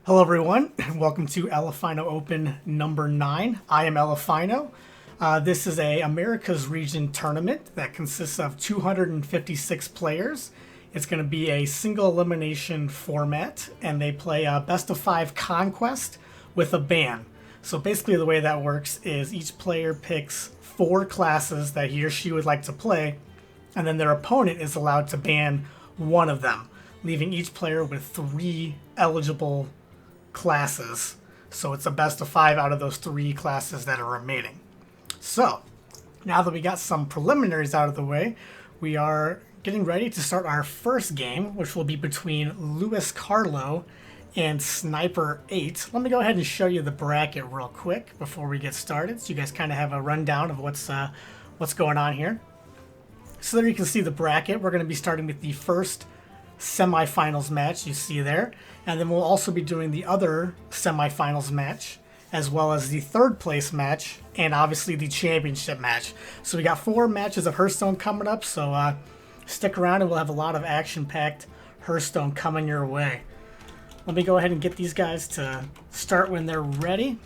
Hello everyone, and welcome to Elephino Open number 9. I am Elephino. This is a America's Region tournament that consists of 256 players. It's going to be a single elimination format, and they play a best of 5 conquest with a ban. So basically the way that works is each player picks 4 classes that he or she would like to play, and then their opponent is allowed to ban one of them, leaving each player with 3 eligible classes. So it's a best of 5 out of those 3 classes that are remaining. So now that we got some preliminaries out of the way, we are getting ready to start our first game, which will be between Luis Carlo and Sniper 8. Let me go ahead and show you the bracket real quick before we get started, so you guys kind of have a rundown of what's going on here. So there you can see the bracket. We're going to be starting with the first semifinals match you see there, and then we'll also be doing the other semifinals match, as well as the third place match, and obviously the championship match. So we got 4 matches of Hearthstone coming up, so stick around and we'll have a lot of action-packed Hearthstone coming your way. Let me go ahead and get these guys to start when they're ready,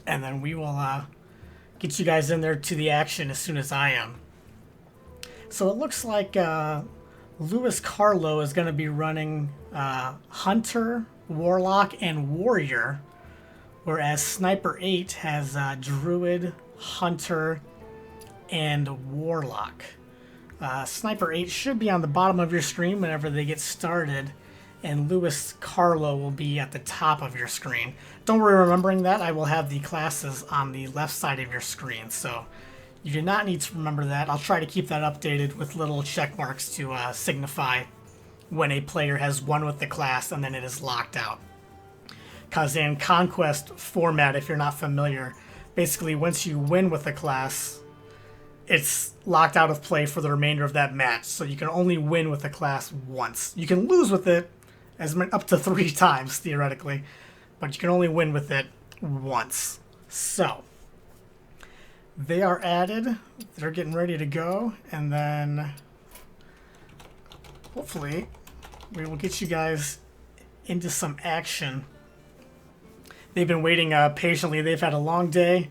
and then we will get you guys in there to the action as soon as I am. So it looks like Luis Carlo is going to be running Hunter, Warlock, and Warrior, whereas Sniper 8 has Druid, Hunter, and Warlock. Sniper 8 should be on the bottom of your screen whenever they get started, and Luis Carlo will be at the top of your screen. Don't worry remembering that. I will have the classes on the left side of your screen, so you do not need to remember that. I'll try to keep that updated with little check marks to signify when a player has won with the class and then it is locked out. Because in Conquest format, if you're not familiar, basically once you win with a class, it's locked out of play for the remainder of that match. So you can only win with a class once. You can lose with it up to 3 times, theoretically, but you can only win with it once. So they are added, they're getting ready to go, and then hopefully we will get you guys into some action. They've been waiting patiently. They've had a long day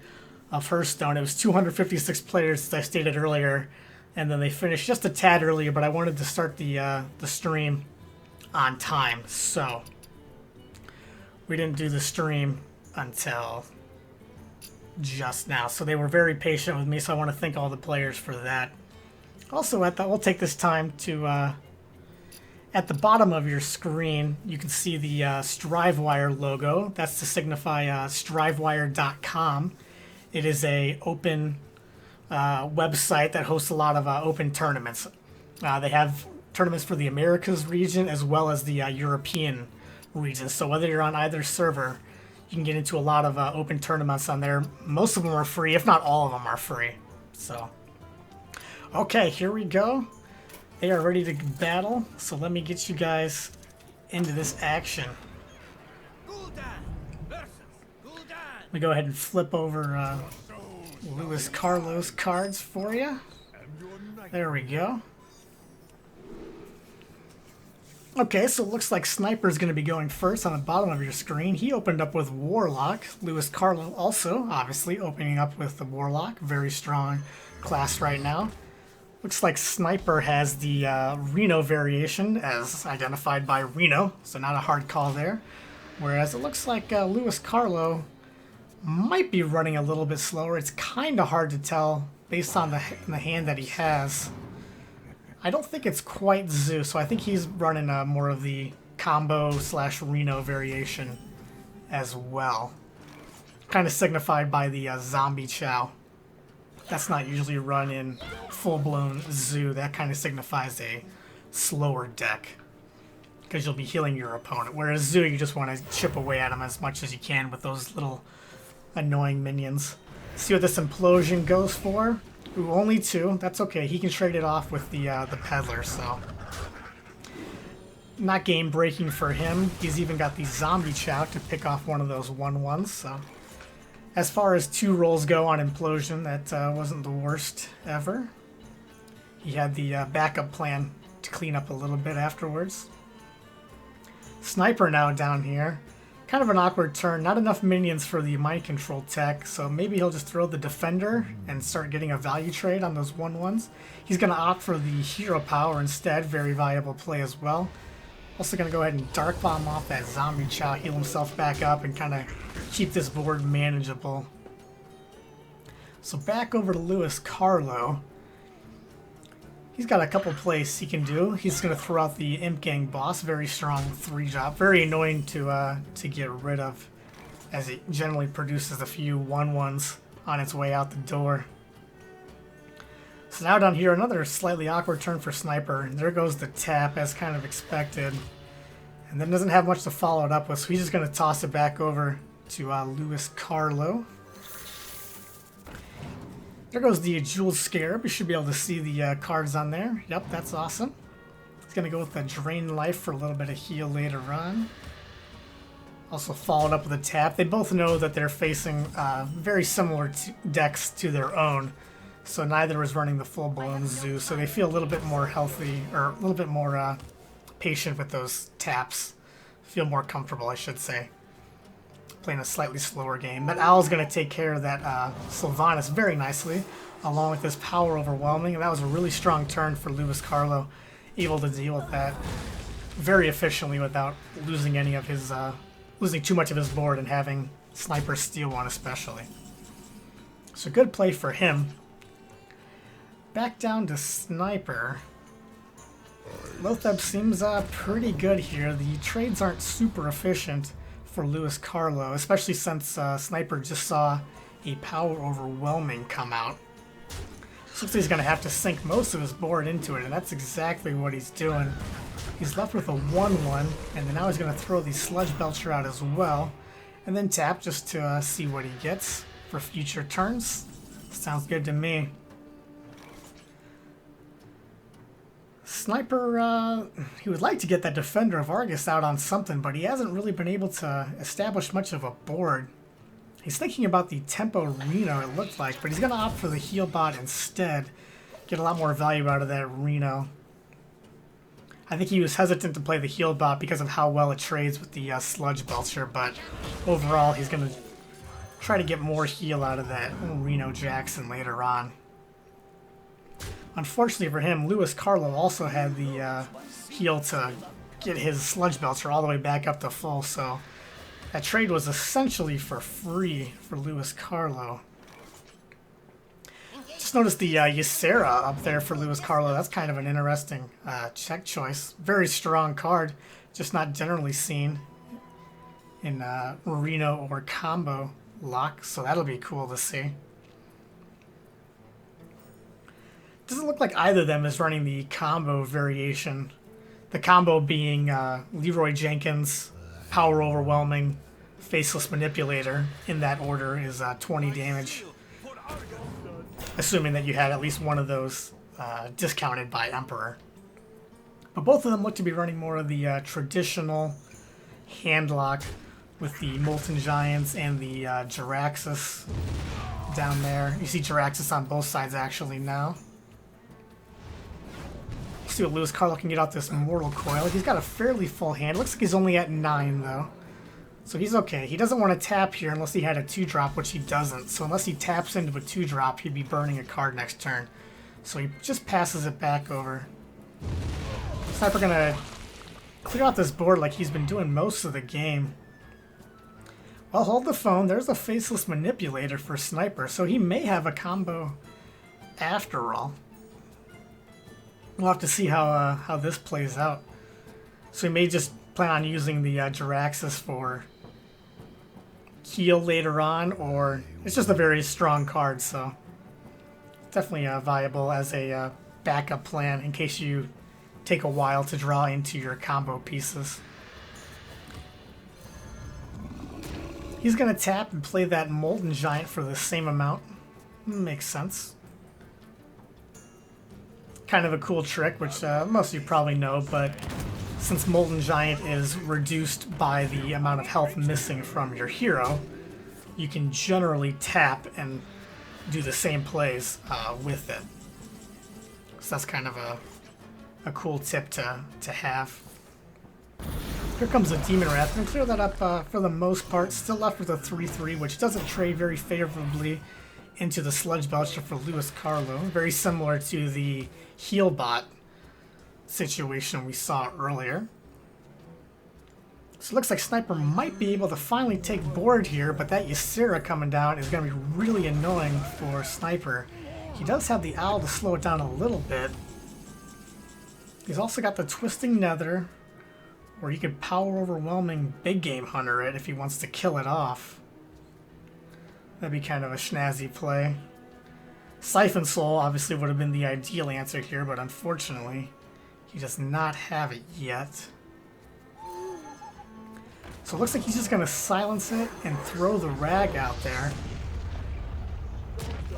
of Hearthstone. It was 256 players, as I stated earlier, and then they finished just a tad earlier, but I wanted to start the stream on time, so we didn't do the stream until just now. So they were very patient with me, so I want to thank all the players for that. Also, I thought we'll take this time to at the bottom of your screen you can see the Strivewire logo. That's to signify strivewire.com. It is a open website that hosts a lot of open tournaments. They have tournaments for the Americas region as well as the European region, so whether you're on either server, you can get into a lot of open tournaments on there. Most of them are free, if not all of them are free. So, okay, here we go. They are ready to battle, so let me get you guys into this action. Let me go ahead and flip over Luis Carlo's cards for you. There we go. Okay, so it looks like Sniper's going to be going first on the bottom of your screen. He opened up with Warlock. Luis Carlo also, obviously, opening up with the Warlock. Very strong class right now. Looks like Sniper has the Reno variation, as identified by Reno, so not a hard call there. Whereas it looks like Luis Carlo might be running a little bit slower. It's kind of hard to tell based on the hand that he has. I don't think it's quite Zoo, so I think he's running more of the combo / Reno variation as well. Kind of signified by the Zombie Chow. That's not usually run in full-blown Zoo. That kind of signifies a slower deck, because you'll be healing your opponent. Whereas Zoo, you just want to chip away at him as much as you can with those little annoying minions. See what this Implosion goes for. Ooh, only 2. That's okay. He can trade it off with the Peddler, so not game breaking for him. He's even got the Zombie Chow to pick off one of those 1/1s. So as far as 2 rolls go on Implosion, that wasn't the worst ever. He had the backup plan to clean up a little bit afterwards. Sniper now down here. Kind of an awkward turn. Not enough minions for the mind control tech, so maybe he'll just throw the defender and start getting a value trade on those 1/1s. He's going to opt for the hero power instead. Very viable play as well. Also going to go ahead and Dark Bomb off that zombie chow, heal himself back up, and kind of keep this board manageable. So back over to Lewis Carlo. He's got a couple plays he can do. He's going to throw out the Imp Gang boss, very strong 3-drop, very annoying to get rid of, as it generally produces a few 1/1s on its way out the door. So now down here, another slightly awkward turn for Sniper. There goes the tap, as kind of expected, and then doesn't have much to follow it up with, so he's just going to toss it back over to Lewis Carlo. There goes the Jeweled Scarab. You should be able to see the cards on there. Yep, that's awesome. He's going to go with the Drain Life for a little bit of heal later on. Also followed up with a tap. They both know that they're facing very similar decks to their own. So neither is running the full-blown Zoo. So they feel a little bit more healthy, or a little bit more patient with those taps. Feel more comfortable, I should say. Playing a slightly slower game. But Owl's going to take care of that Sylvanas very nicely, along with this Power Overwhelming. And that was a really strong turn for Lewis Carlo, able to deal with that very efficiently without losing any of his, losing too much of his board and having Sniper steal one especially. So good play for him. Back down to Sniper. Lotheb seems pretty good here. The trades aren't super efficient for Lewis Carlo, especially since Sniper just saw a Power Overwhelming come out. So looks like he's going to have to sink most of his board into it, and that's exactly what he's doing. He's left with a 1/1, and then now he's going to throw the Sludge Belcher out as well, and then tap just to see what he gets for future turns. Sounds good to me. Sniper, he would like to get that Defender of Argus out on something, but he hasn't really been able to establish much of a board. He's thinking about the Tempo Reno, it looked like, but he's going to opt for the Heal Bot instead. Get a lot more value out of that Reno. I think he was hesitant to play the Heal Bot because of how well it trades with the Sludge Belcher, but overall he's going to try to get more heal out of that Reno Jackson later on. Unfortunately for him, Lewis Carlo also had the heal to get his Sludge Belcher all the way back up to full, so that trade was essentially for free for Lewis Carlo. Just noticed the Ysera up there for Lewis Carlo. That's kind of an interesting check choice. Very strong card, just not generally seen in Reno or combo lock, so that'll be cool to see. Doesn't look like either of them is running the combo variation. The combo being Leroy Jenkins, Power Overwhelming, Faceless Manipulator. In that order is 20 damage. Assuming that you had at least one of those discounted by Emperor. But both of them look to be running more of the traditional handlock with the Molten Giants and the Jiraxis down there. You see Jiraxis on both sides actually now. See what Lewis Carlo can get out this Mortal Coil. He's got a fairly full hand. Looks like he's only at 9 though. So he's okay. He doesn't want to tap here unless he had a 2-drop, which he doesn't. So unless he taps into a 2-drop, he'd be burning a card next turn. So he just passes it back over. Sniper gonna clear out this board like he's been doing most of the game. Well, hold the phone. There's a Faceless Manipulator for Sniper, so he may have a combo after all. We'll have to see how this plays out. So he may just plan on using the Jiraxis for heal later on, or it's just a very strong card, so definitely viable as a backup plan in case you take a while to draw into your combo pieces. He's going to tap and play that Molten Giant for the same amount. Makes sense. Kind of a cool trick, which most of you probably know, but since Molten Giant is reduced by the amount of health missing from your hero, you can generally tap and do the same plays with it. So that's kind of a cool tip to have. Here comes a Demon Wrath. Going to clear that up for the most part. Still left with a 3-3, which doesn't trade very favorably into the Sludge Belcher for Lewis Carlo. Very similar to the Healbot situation we saw earlier. So it looks like Sniper might be able to finally take board here, but that Ysera coming down is going to be really annoying for Sniper. He does have the Owl to slow it down a little bit. He's also got the Twisting Nether, where he could Power Overwhelming Big Game Hunter it if he wants to kill it off. That'd be kind of a snazzy play. Siphon Soul obviously would have been the ideal answer here, but unfortunately, he does not have it yet. So it looks like he's just going to silence it and throw the Rag out there.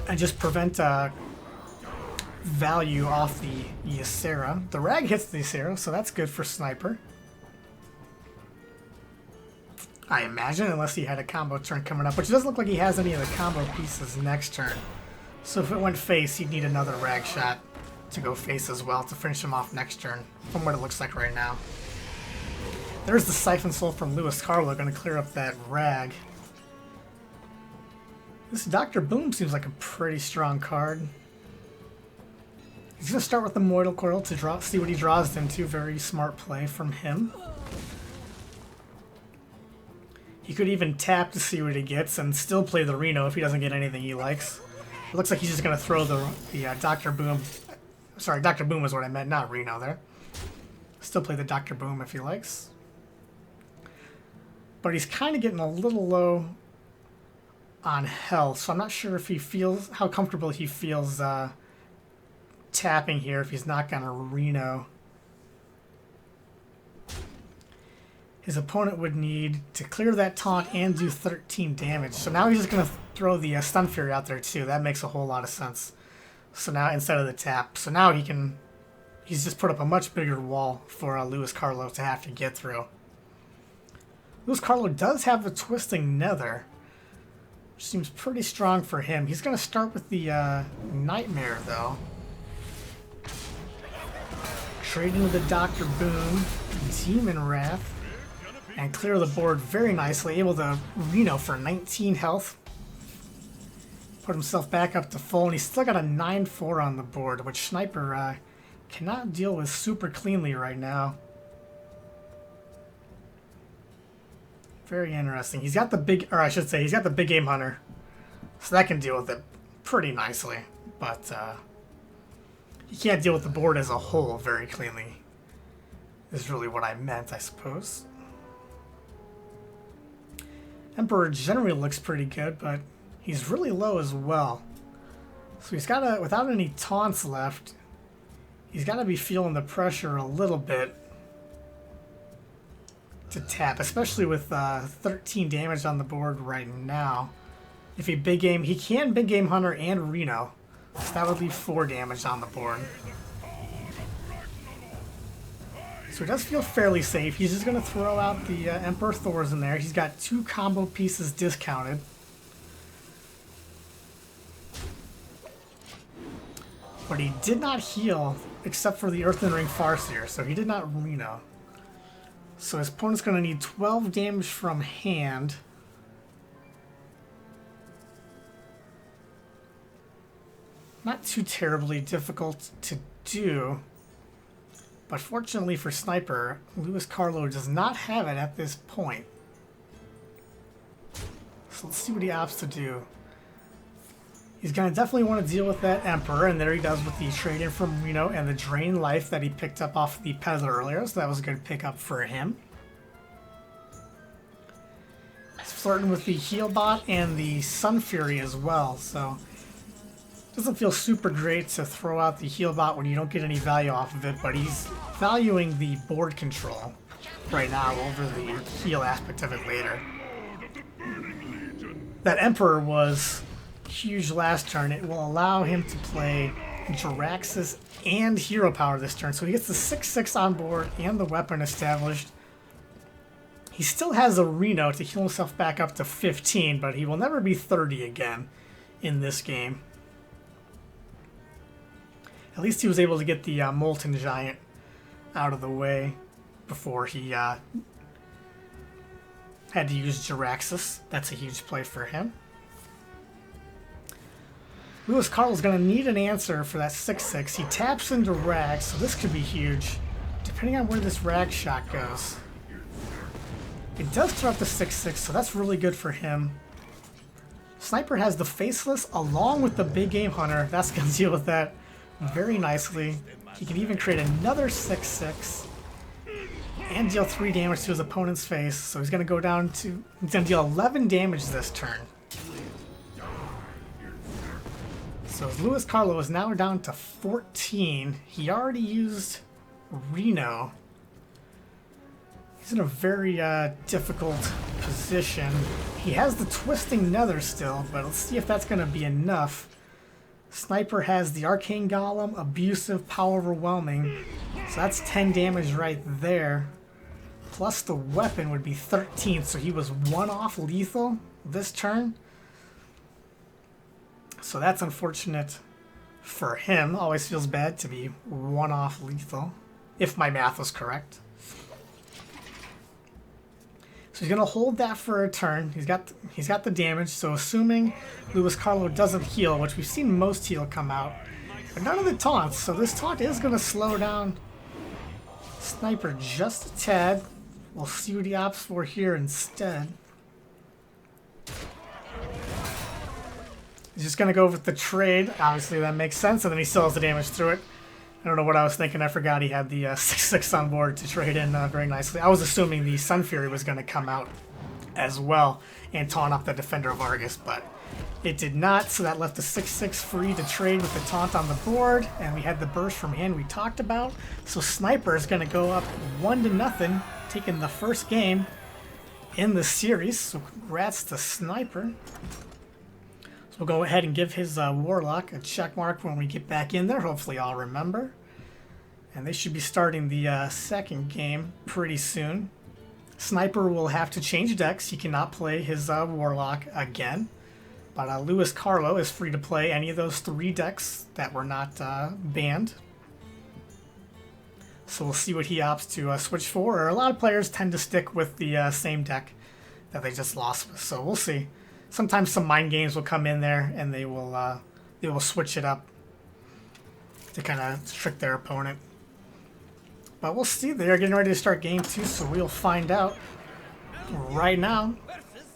And just prevent value off the Ysera. The Rag hits the Ysera, so that's good for Sniper. I imagine, unless he had a combo turn coming up, which doesn't look like he has any of the combo pieces next turn. So if it went face, he'd need another Rag shot to go face as well to finish him off next turn, from what it looks like right now. There's the Siphon Soul from Lewis Carlo, going to clear up that Rag. This Dr. Boom seems like a pretty strong card. He's going to start with the Mortal Coil to see what he draws into. Very smart play from him. He could even tap to see what he gets and still play the Reno if he doesn't get anything he likes. It looks like he's just going to throw the Dr. Boom. Sorry, Dr. Boom is what I meant, not Reno there. Still play the Dr. Boom if he likes. But he's kind of getting a little low on health, so I'm not sure if he feels how comfortable he feels tapping here if he's not going to Reno. His opponent would need to clear that taunt and do 13 damage. So now he's just going to throw the Stun Fury out there too. That makes a whole lot of sense. So now instead of the tap, so now he's just put up a much bigger wall for Lewis Carlo to have to get through. Lewis Carlo does have the Twisting Nether, which seems pretty strong for him. He's going to start with the Nightmare though. Trade into the Dr. Boom, Demon Wrath, and clear the board very nicely. Able to Reno for 19 health. Put himself back up to full, and he's still got a 9-4 on the board, which Sniper cannot deal with super cleanly right now. Very interesting. He's got the big, or I should say, he's got the Big Game Hunter, so that can deal with it pretty nicely. But he can't deal with the board as a whole very cleanly. Is really what I meant, I suppose. Emperor generally looks pretty good, but he's really low as well. So he's got to, without any taunts left, he's got to be feeling the pressure a little bit to tap, especially with 13 damage on the board right now. If he can Big Game Hunter and Reno, so that would be 4 damage on the board. So he does feel fairly safe. He's just going to throw out the Emperor Thors in there. He's got 2 combo pieces discounted. But he did not heal except for the Earthen Ring Farseer, so he did not Reno. So his opponent's going to need 12 damage from hand. Not too terribly difficult to do. But fortunately for Sniper, Lewis Carlo does not have it at this point. So let's see what he opts to do. He's going to definitely want to deal with that Emperor, and there he does with the trade-in from Reno and the Drain Life that he picked up off the Peddler earlier, so that was a good pickup for him. He's flirting with the Healbot and the Sun Fury as well, so doesn't feel super great to throw out the Healbot when you don't get any value off of it, but he's valuing the board control right now over the heal aspect of it later. That Emperor was huge last turn. It will allow him to play Jaraxxus and Hero Power this turn, so he gets the 6/6 on board and the weapon established. He still has a Reno to heal himself back up to 15, but he will never be 30 again in this game. At least he was able to get the Molten Giant out of the way before he Had to use Jiraxis. That's a huge play for him. Luis Carlos going to need an answer for that 6-6. He taps into Rag, so this could be huge, depending on where this Rag shot goes. It does throw up the 6-6, so that's really good for him. Sniper has the Faceless along with the Big Game Hunter. That's going to deal with that very nicely. He can even create another 6-6 and deal 3 damage to his opponent's face. So he's going to go down to... He's going to deal 11 damage this turn. So Luis Carlos is now down to 14. He already used Reno. He's in a very difficult position. He has the Twisting Nether still, but let's see if that's going to be enough. Sniper has the Arcane Golem, Abusive, Power Overwhelming. So that's 10 damage right there. Plus the weapon would be 13, so he was 1 off lethal this turn. So that's unfortunate for him. Always feels bad to be 1 off lethal, if my math was correct. So he's going to hold that for a turn. He's got the damage, so assuming Luis Carlos doesn't heal, which we've seen most heal come out, but none of the taunts, so this taunt is going to slow down Sniper just a tad. We'll see what he opts for here instead. He's just going to go with the trade. Obviously that makes sense, and then he still has the damage through it. I don't know what I was thinking. I forgot he had the 6-6 on board to trade in very nicely. I was assuming the Sun Fury was going to come out as well and taunt up the Defender of Argus, but it did not, so that left the 6-6 free to trade with the taunt on the board, and we had the burst from hand we talked about. So Sniper is going to go up 1-0, taking the first game in the series. So congrats to Sniper. So we'll go ahead and give his Warlock a check mark when we get back in there. Hopefully I'll remember. And they should be starting the second game pretty soon. Sniper will have to change decks. He cannot play his Warlock again. But Luis Carlos is free to play any of those 3 decks that were not banned. So we'll see what he opts to switch for. Or a lot of players tend to stick with the same deck that they just lost with. So we'll see. Sometimes some mind games will come in there, and they will switch it up to kind of trick their opponent. But we'll see. They're getting ready to start game 2, so we'll find out right now.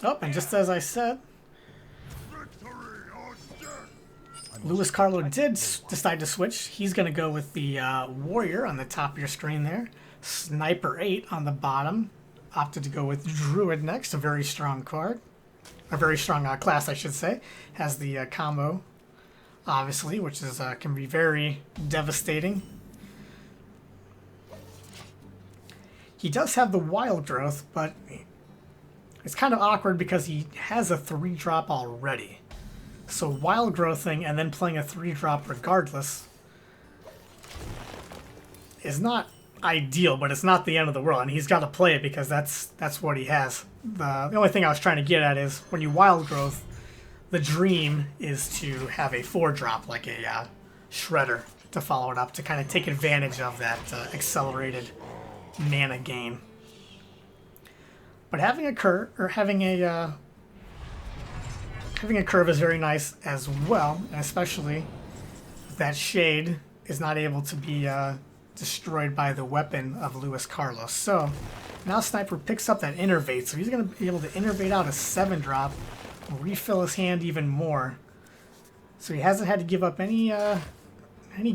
Oh, and just as I said, Luis Carlos did decide to switch. He's going to go with the Warrior on the top of your screen there. Sniper 8 on the bottom. Opted to go with Druid next, a very strong card. A very strong class, I should say. Has the combo, obviously, which is can be very devastating. He does have the Wild Growth, but it's kind of awkward because he has a 3-drop already. So Wild Growthing and then playing a 3-drop regardless is not ideal, but it's not the end of the world, and he's got to play it because that's what he has. The only thing I was trying to get at is when you Wild Growth, the dream is to have a 4-drop like a Shredder to follow it up to kind of take advantage of that accelerated mana gain. But having a curve is very nice as well, and especially if that shade is not able to be destroyed by the weapon of Luis Carlos. So now Sniper picks up that Innervate, so he's going to be able to Innervate out a 7-drop, refill his hand even more. So he hasn't had to give up any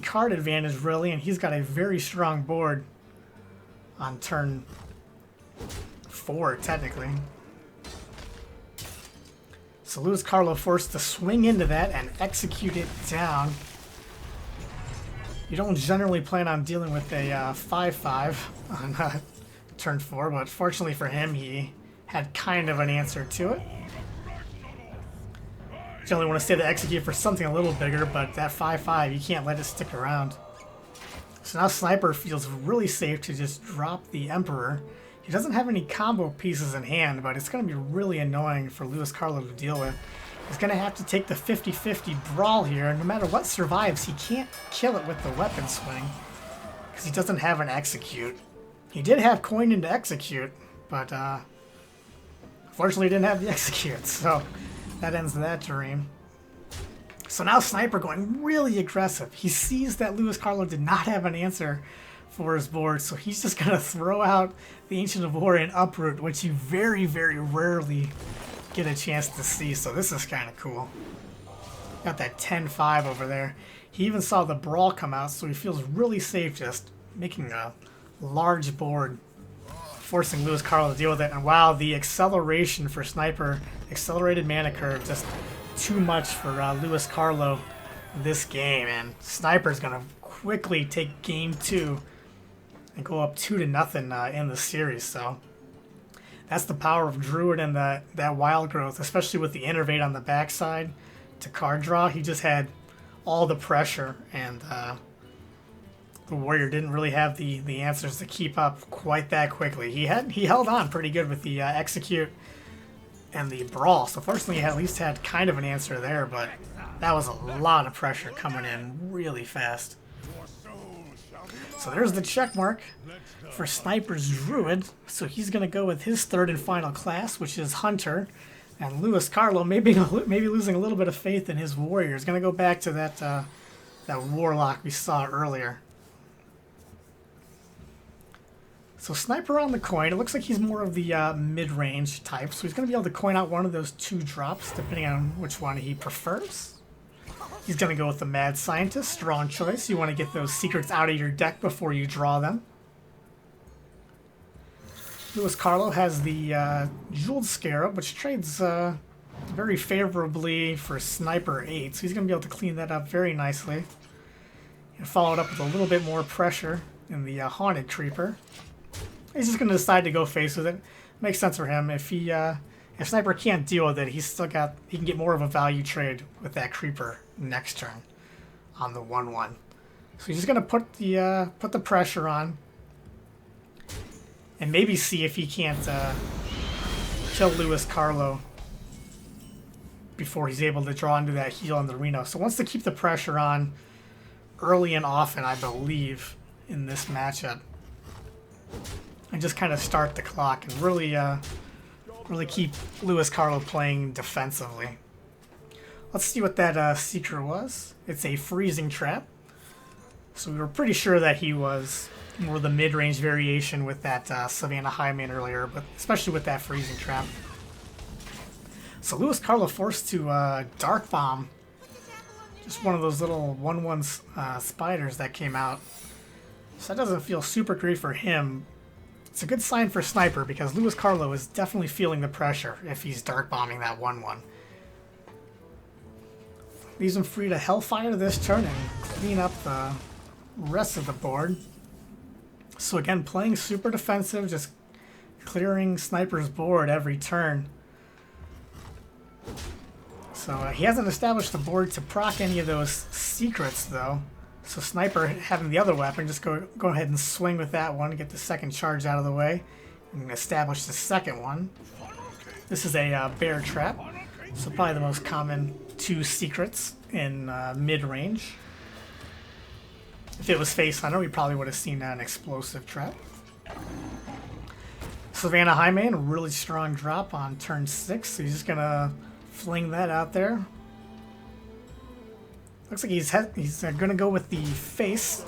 card advantage really, and he's got a very strong board on turn 4 technically. So Luis Carlos forced to swing into that and execute it down. You don't generally plan on dealing with a 5-5 on turn 4, but fortunately for him, he had kind of an answer to it. Generally want to stay to execute for something a little bigger, but that 5-5, you can't let it stick around. So now Sniper feels really safe to just drop the Emperor. He doesn't have any combo pieces in hand, but it's going to be really annoying for Luis Carlos to deal with. He's going to have to take the 50-50 brawl here, and no matter what survives, he can't kill it with the weapon swing because he doesn't have an execute. He did have coin into execute, but Fortunately, didn't have the execute, so that ends that dream. So now Sniper going really aggressive. He sees that Luis Carlo did not have an answer for his board, so he's just going to throw out the Ancient of War and Uproot, which you very, very rarely get a chance to see, so this is kind of cool. Got that 10-5 over there. He even saw the Brawl come out, so he feels really safe just making a large board, forcing Luis Carlo to deal with it. And wow, the acceleration for Sniper, accelerated mana curve, just too much for Luis Carlo this game. And Sniper's going to quickly take game 2 and go up 2-0 in the series. So that's the power of Druid and that Wild Growth, especially with the Innervate on the backside to card draw. He just had all the pressure, and the Warrior didn't really have the answers to keep up quite that quickly. He held on pretty good with the Execute and the Brawl, so fortunately he at least had kind of an answer there, but that was a lot of pressure coming in really fast. So there's the check mark for Sniper's Druid. So he's going to go with his third and final class, which is Hunter. And Luis Carlo, maybe losing a little bit of faith in his Warrior, is going to go back to that Warlock we saw earlier. So Sniper on the coin, it looks like he's more of the mid-range type. So he's going to be able to coin out one of those 2 drops, depending on which one he prefers. He's going to go with the Mad Scientist, strong choice. You want to get those secrets out of your deck before you draw them. Luis Carlo has the Jeweled Scarab, which trades very favorably for Sniper 8, so he's going to be able to clean that up very nicely. And follow it up with a little bit more pressure in the Haunted Creeper. He's just going to decide to go face with it. Makes sense for him. If Sniper can't deal with it, he can get more of a value trade with that Creeper next turn on the 1/1. So he's just going to put the pressure on, and maybe see if he can't kill Luis Carlo before he's able to draw into that heal on the Reno. So wants to keep the pressure on early and often, I believe, in this matchup, and just kind of start the clock and really keep Luis Carlo playing defensively. Let's see what that secret was. It's a Freezing Trap. So we were pretty sure that he was more the mid-range variation with that Savannah Highman earlier, but especially with that Freezing Trap. So Luis Carlo forced to Dark Bomb, just one of those little 1/1 spiders that came out. So that doesn't feel super great for him. It's a good sign for Sniper, because Luis Carlo is definitely feeling the pressure if he's Dark Bombing that 1/1. Leaves him free to Hellfire this turn and clean up the rest of the board. So again, playing super defensive, just clearing Sniper's board every turn. So he hasn't established the board to proc any of those secrets, though. So Sniper, having the other weapon, just go ahead and swing with that one, get the second charge out of the way, and establish the second one. This is a Bear Trap, so probably the most common 2 secrets in mid-range. If it was Face Hunter, we probably would have seen an Explosive Trap. Savannah Highman, a really strong drop on turn 6, so he's just going to fling that out there. Looks like he's going to go with the Face.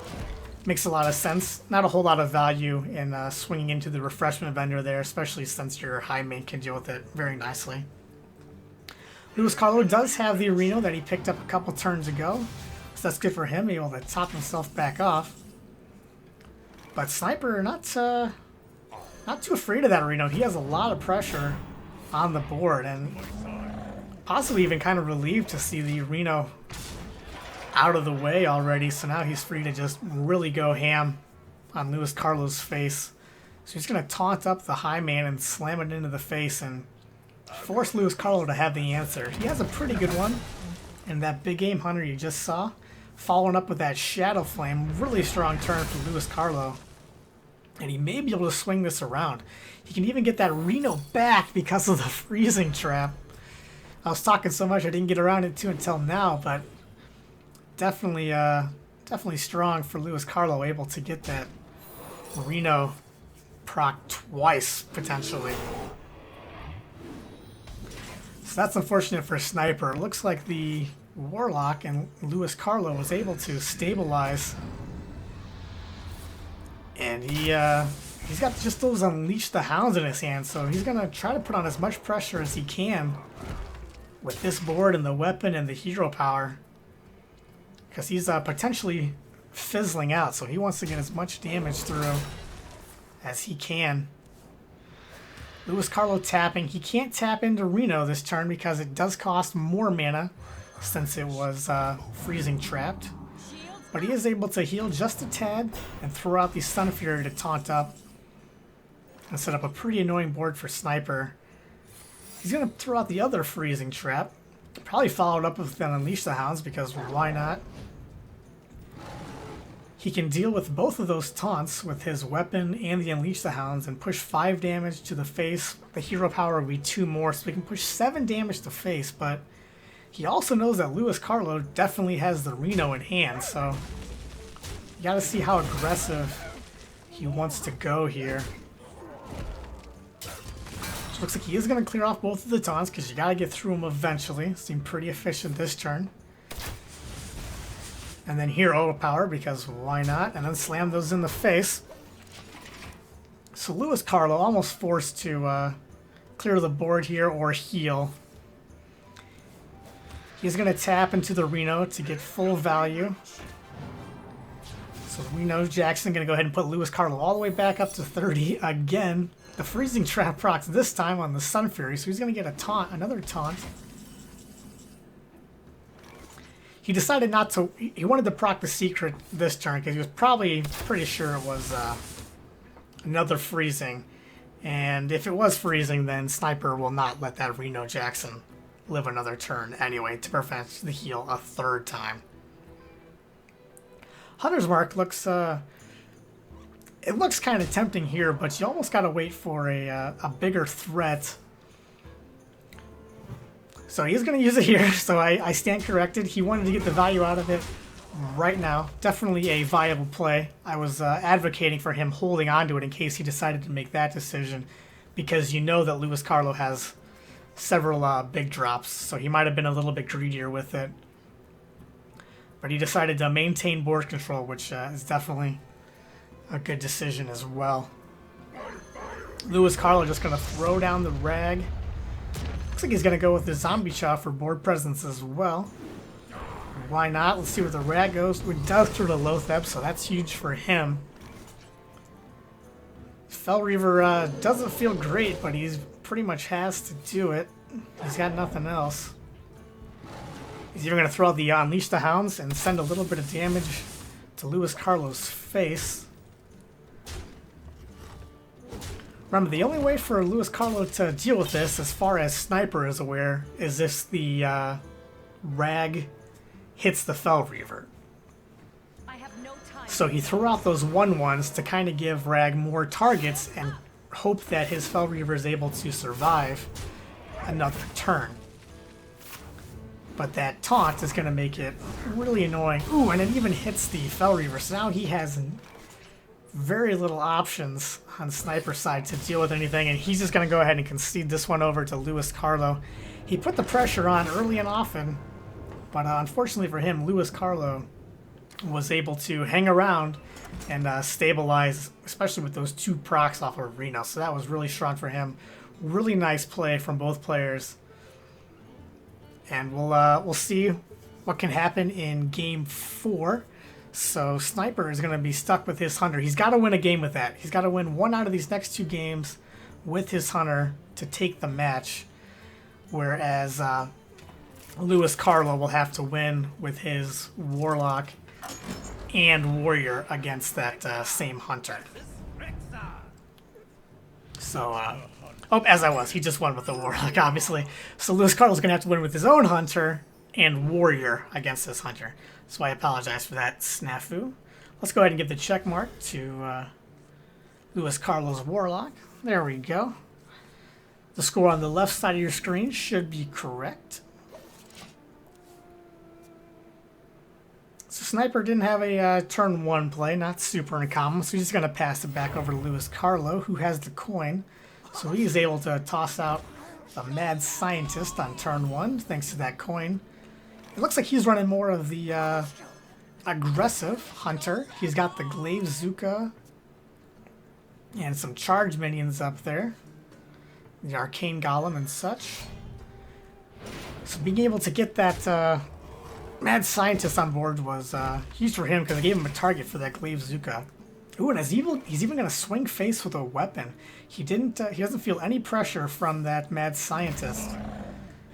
Makes a lot of sense. Not a whole lot of value in swinging into the Refreshment Vendor there, especially since your Highman can deal with it very nicely. Luis Carlo does have the Reno that he picked up a couple turns ago, so that's good for him, able to top himself back off. But Sniper, not too afraid of that Reno. He has a lot of pressure on the board, and possibly even kind of relieved to see the Reno out of the way already, so now he's free to just really go ham on Luis Carlo's face. So he's going to taunt up the Highman and slam it into the face and force Luis Carlo to have the answer. He has a pretty good one in that Big Game Hunter you just saw, following up with that Shadow Flame. Really strong turn for Luis Carlo, and he may be able to swing this around. He can even get that Reno back because of the Freezing Trap. I was talking so much I didn't get around it to until now, but definitely strong for Luis Carlo, able to get that Reno proc twice, potentially. So that's unfortunate for Sniper. It looks like the Warlock and Luis Carlo was able to stabilize. And he's got just those Unleash the Hounds in his hand, so he's going to try to put on as much pressure as he can with this board and the weapon and the hero power. Because he's potentially fizzling out, so he wants to get as much damage through as he can. Luis Carlo tapping. He can't tap into Reno this turn because it does cost more mana since it was freezing trapped. But he is able to heal just a tad and throw out the Sun Fury to taunt up and set up a pretty annoying board for Sniper. He's going to throw out the other freezing trap. Probably followed up with an Unleash the Hounds because why not? He can deal with both of those taunts with his weapon and the Unleash the Hounds and push 5 damage to the face. The hero power will be 2 more, so he can push 7 damage to face, but he also knows that Luis Carlo definitely has the Reno in hand, so you gotta see how aggressive he wants to go here. Looks like he is gonna clear off both of the taunts because you gotta get through them eventually. Seemed pretty efficient this turn. And then hero power because why not? And then slam those in the face. So Luis Carlo almost forced to clear the board here or heal. He's going to tap into the Reno to get full value. So Reno Jackson going to go ahead and put Luis Carlo all the way back up to 30 again. The freezing trap procs this time on the Sun Fury, so he's going to get a taunt, another taunt. He decided not to. He wanted to proc the secret this turn because he was probably pretty sure it was another freezing. And if it was freezing, then Sniper will not let that Reno Jackson live another turn anyway to prevent the heal a 3rd time. Hunter's Mark looks. It looks kind of tempting here, but you almost got to wait for a bigger threat. So he's going to use it here, so I stand corrected. He wanted to get the value out of it right now. Definitely a viable play. I was advocating for him holding on to it in case he decided to make that decision, because you know that Luis Carlo has several big drops, so he might have been a little bit greedier with it. But he decided to maintain board control, which is definitely a good decision as well. Luis Carlo just going to throw down the rag. Looks like he's going to go with the Zombie Chaw for board presence as well. Why not? Let's see where the rag goes. It does through the Loatheb, so that's huge for him. Fel Reaver doesn't feel great, but he's pretty much has to do it. He's got nothing else. He's even going to throw out the Unleash the Hounds and send a little bit of damage to Luis Carlo's face. Remember, the only way for Luis Carlo to deal with this, as far as Sniper is aware, is if the rag hits the Fel Reaver. So he threw out those 1/1s to kind of give Rag more targets and hope that his Fel Reaver is able to survive another turn. But that taunt is going to make it really annoying. Ooh, and it even hits the Fel Reaver, so now he has very little options on Sniper's side to deal with anything, and he's just going to go ahead and concede this one over to Luis Carlo. He put the pressure on early and often, but unfortunately for him, Luis Carlo was able to hang around and stabilize, especially with those 2 procs off of Reno, so that was really strong for him. Really nice play from both players, and we'll see what can happen in Game 4. So Sniper is going to be stuck with his Hunter. He's got to win a game with that. He's got to win 1 out of these next 2 games with his Hunter to take the match. Whereas Luis Carlo will have to win with his Warlock and Warrior against that same Hunter. So, as I was, he just won with the Warlock, obviously. So Luis Carlo's going to have to win with his own Hunter and Warrior against this Hunter. So I apologize for that snafu. Let's go ahead and give the check mark to Luis Carlo's Warlock. There we go. The score on the left side of your screen should be correct. So Sniper didn't have a turn 1 play, not super uncommon, so he's just going to pass it back over to Luis Carlo, who has the coin. So he's able to toss out the Mad Scientist on turn 1, thanks to that coin. It looks like he's running more of the aggressive Hunter. He's got the Glaive Zuka and some charge minions up there. The Arcane Golem and such. So being able to get that Mad Scientist on board was huge for him because it gave him a target for that Glaive Zuka. Ooh, and he's even going to swing face with a weapon. He doesn't feel any pressure from that Mad Scientist.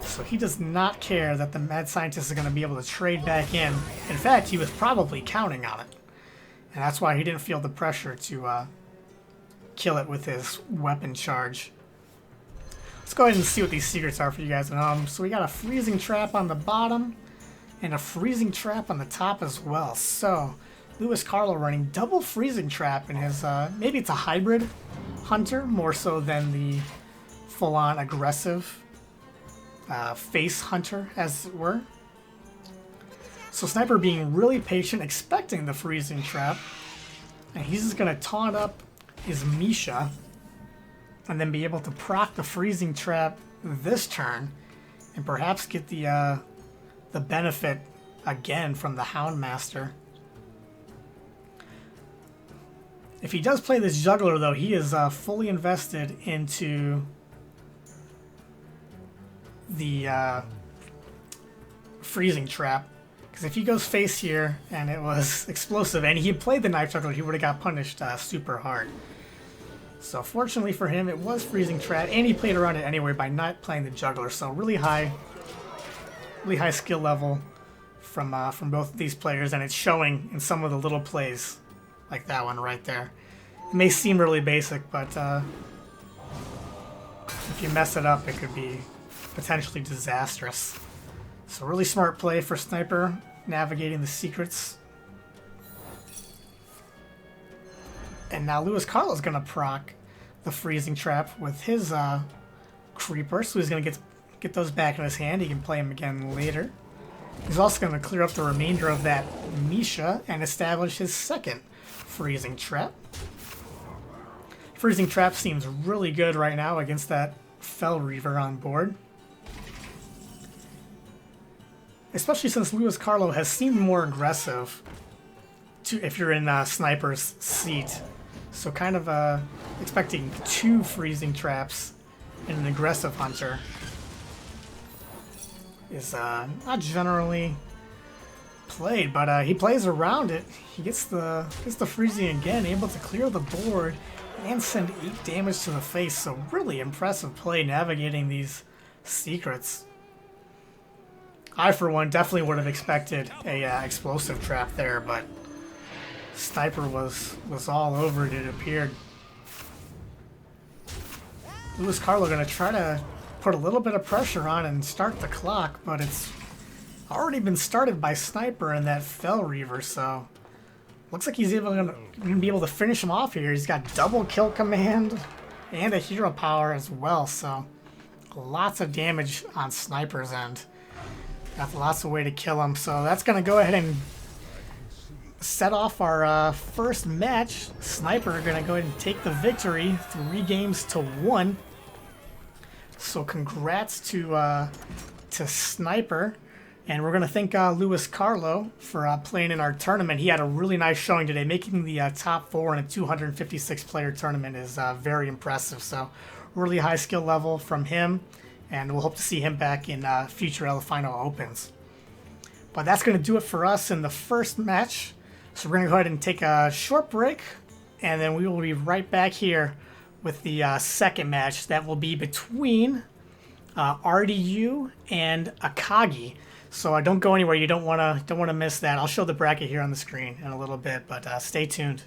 So he does not care that the Mad Scientist is going to be able to trade back in. In fact, he was probably counting on it. And that's why he didn't feel the pressure to kill it with his weapon charge. Let's go ahead and see what these secrets are for you guys at home. So we got a freezing trap on the bottom and a freezing trap on the top as well. So Luis Carlo running double freezing trap in his, maybe it's a hybrid Hunter, more so than the full-on aggressive face Hunter, as it were. So Sniper being really patient, expecting the freezing trap. And he's just going to taunt up his Misha and then be able to proc the freezing trap this turn and perhaps get the benefit again from the Houndmaster. If he does play this Juggler, though, he is fully invested into the freezing trap. Because if he goes face here and it was explosive and he had played the Knife Juggler, he would have got punished super hard. So fortunately for him, it was freezing trap, and he played around it anyway by not playing the Juggler. So really high skill level from both of these players, and it's showing in some of the little plays, like that one right there. It may seem really basic, but if you mess it up, it could be potentially disastrous. So really smart play for Sniper, navigating the secrets. And now Luis Carlo's going to proc the freezing trap with his Creeper, so he's going to get those back in his hand. He can play them again later. He's also going to clear up the remainder of that Misha and establish his second freezing trap. Freezing trap seems really good right now against that Fel Reaver on board. Especially since Luis Carlo has seemed more aggressive if you're in Sniper's seat. So kind of expecting 2 freezing traps in an aggressive Hunter is not generally played, but he plays around it. He gets the freezing again, able to clear the board and send 8 damage to the face. So really impressive play navigating these secrets. I, for one, definitely would have expected a explosive trap there, but Sniper was all over it, it appeared. Luis Carlo going to try to put a little bit of pressure on and start the clock, but it's already been started by Sniper and that Fel Reaver, so looks like he's going to be able to finish him off here. He's got double kill command and a hero power as well, so lots of damage on Sniper's end. Got lots of way to kill him, so that's going to go ahead and set off our first match. Sniper going to go ahead and take the victory, 3 games to 1. So congrats to Sniper, and we're going to thank Luis Carlo for playing in our tournament. He had a really nice showing today. Making the top 4 in a 256 player tournament is very impressive. So really high skill level from him, and we'll hope to see him back in future Elephino Opens. But that's going to do it for us in the first match. So we're going to go ahead and take a short break, and then we will be right back here with the second match. That will be between RDU and Akagi. So don't go anywhere. You don't want to miss that. I'll show the bracket here on the screen in a little bit, but stay tuned.